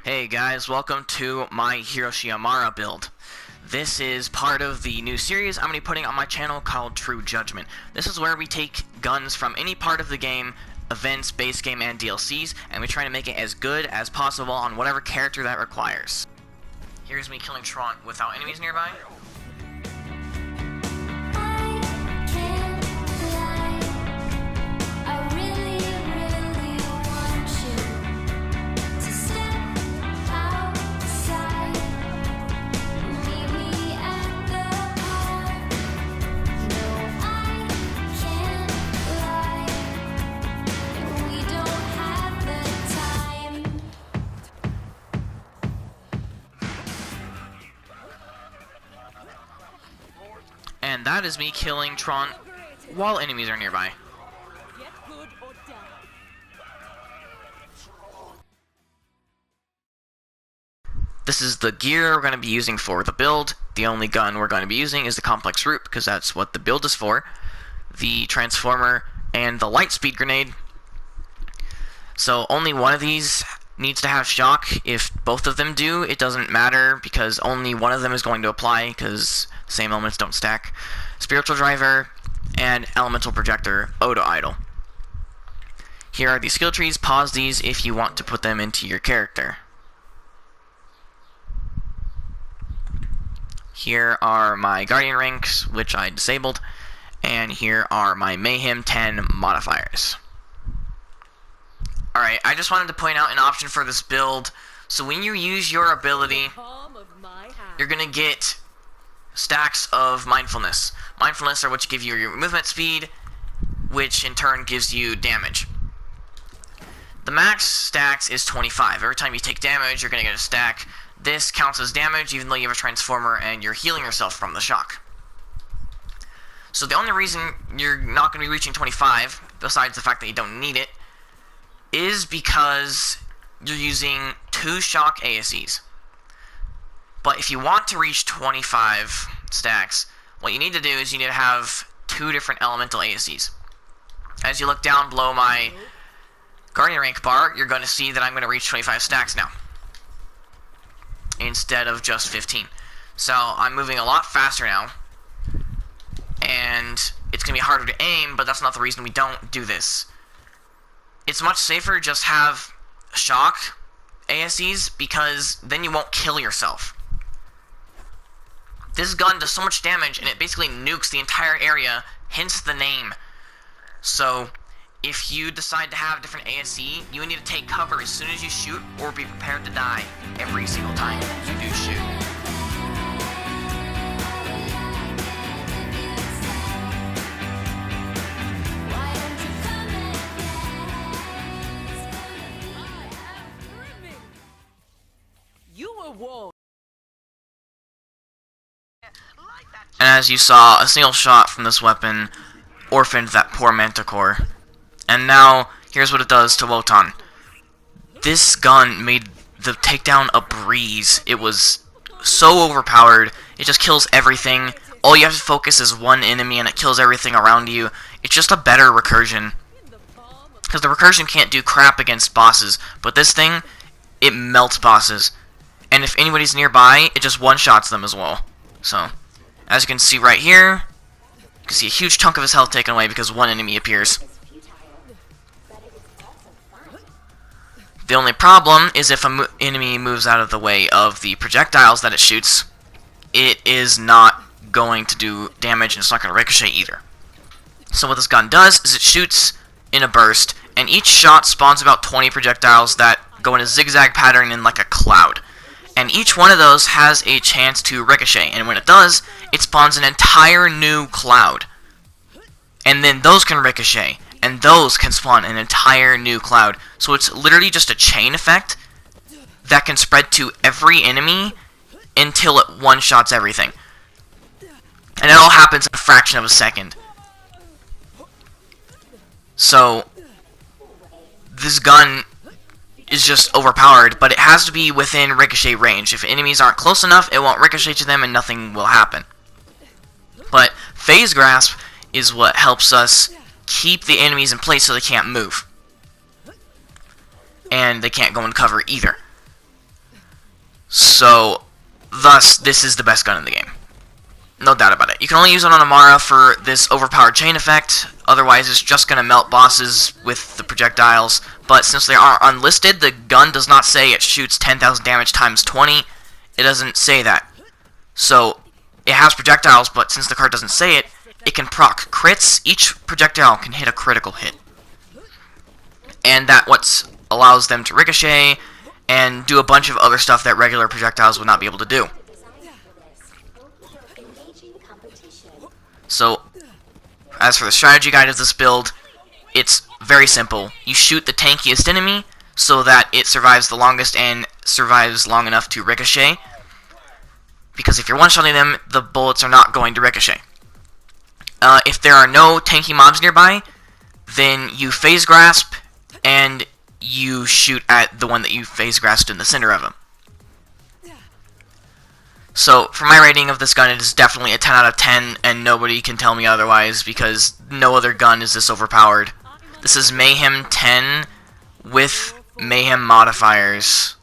Hey guys, welcome to my Hiroshimara build. This is part of the new series I'm going to be putting on my channel called True Judgment. This is where we take guns from any part of the game, events, base game, and DLCs, and we try to make it as good as possible on whatever character that requires. Here's me killing Tron without enemies nearby. And that is me killing Tron while enemies are nearby. This is the gear we're going to be using for the build. The only gun we're going to be using is the complex root, because that's what the build is for. The transformer and the light speed grenade. So only one of these needs to have shock. If both of them do, it doesn't matter, because only one of them is going to apply, because same elements don't stack. Spiritual driver and elemental projector auto idle. Here are the skill trees. Pause these if you want to put them into your character. Here are my guardian ranks, which I disabled, and here are my mayhem 10 modifiers. Alright, I just wanted to point out an option for this build. So when you use your ability, you're gonna get stacks of mindfulness. Mindfulness are what give you your movement speed, which in turn gives you damage. The max stacks is 25. Every time you take damage, you're gonna get a stack. This counts as damage even though you have a transformer and you're healing yourself from the shock. So the only reason you're not gonna be reaching 25, besides the fact that you don't need it, is because you're using 2 shock ASEs. But if you want to reach 25 stacks, what you need to do is you need to have 2 different elemental ASEs. As you look down below my guardian rank bar, you're going to see that I'm going to reach 25 stacks now, instead of just 15. So I'm moving a lot faster now, and it's going to be harder to aim, but that's not the reason we don't do this. It's much safer to just have shock ASEs, because then you won't kill yourself. This gun does so much damage, and it basically nukes the entire area, hence the name. So if you decide to have a different ASE, you need to take cover as soon as you shoot, or be prepared to die every single time you do shoot. And as you saw, a single shot from this weapon orphaned that poor Manticore. And now, here's what it does to Wotan. This gun made the takedown a breeze. It was so overpowered, it just kills everything. All you have to focus is one enemy and it kills everything around you. It's just a better recursion. Because the recursion can't do crap against bosses, but this thing, it melts bosses. And if anybody's nearby, it just one-shots them as well. So, as you can see right here, you can see a huge chunk of his health taken away because one enemy appears. The only problem is if an enemy moves out of the way of the projectiles that it shoots, it is not going to do damage and it's not going to ricochet either. So what this gun does is it shoots in a burst, and each shot spawns about 20 projectiles that go in a zigzag pattern in like a cloud. And each one of those has a chance to ricochet, and when it does, it spawns an entire new cloud. And then those can ricochet, and those can spawn an entire new cloud. So it's literally just a chain effect that can spread to every enemy until it one-shots everything. And it all happens in a fraction of a second. So this gun is just overpowered, but it has to be within ricochet range. If enemies aren't close enough, it won't ricochet to them and nothing will happen. But phase grasp is what helps us keep the enemies in place so they can't move. And they can't go in cover either. So, thus, this is the best gun in the game. No doubt about it. You can only use it on Amara for this overpowered chain effect, otherwise it's just going to melt bosses with the projectiles, but since they are unlisted, the gun does not say it shoots 10,000 damage times 20, it doesn't say that. So, it has projectiles, but since the card doesn't say it, it can proc crits. Each projectile can hit a critical hit. And that what allows them to ricochet and do a bunch of other stuff that regular projectiles would not be able to do. So, as for the strategy guide of this build, it's very simple. You shoot the tankiest enemy so that it survives the longest and survives long enough to ricochet. Because if you're one-shotting them, the bullets are not going to ricochet. If there are no tanky mobs nearby, then you phase grasp and you shoot at the one that you phase grasped in the center of him. So, for my rating of this gun, it is definitely a 10 out of 10, and nobody can tell me otherwise, because no other gun is this overpowered. This is Mayhem 10 with Mayhem modifiers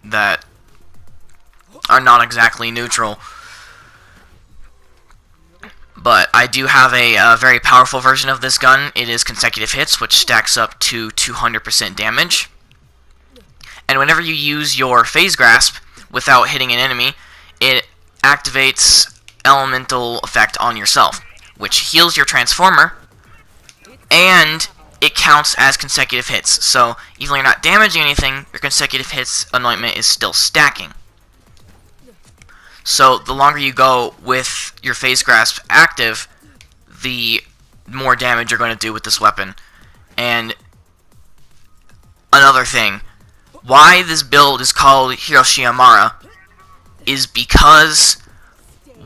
that are not exactly neutral. But I do have a very powerful version of this gun. It is consecutive hits, which stacks up to 200% damage. And whenever you use your phase grasp without hitting an enemy, it activates elemental effect on yourself, which heals your transformer, and it counts as consecutive hits. So even though you're not damaging anything, your consecutive hits anointment is still stacking. So the longer you go with your phase grasp active, the more damage you're going to do with this weapon. And another thing, why this build is called Hiroshi Amara is because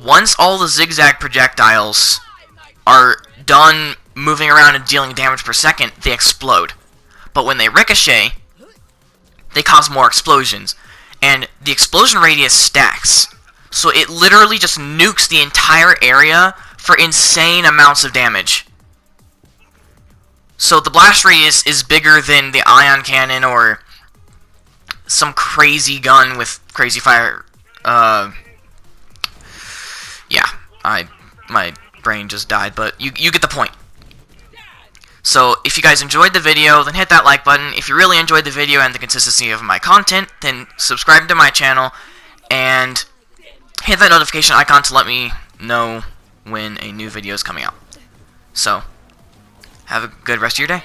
once all the zigzag projectiles are done moving around and dealing damage per second, they explode. But when they ricochet, they cause more explosions. And the explosion radius stacks. So it literally just nukes the entire area for insane amounts of damage. So the blast radius is bigger than the ion cannon or some crazy gun with crazy fire. Yeah, my brain just died, but you get the point. So, if you guys enjoyed the video, then hit that like button. If you really enjoyed the video and the consistency of my content, then subscribe to my channel, and hit that notification icon to let me know when a new video is coming out. So, have a good rest of your day.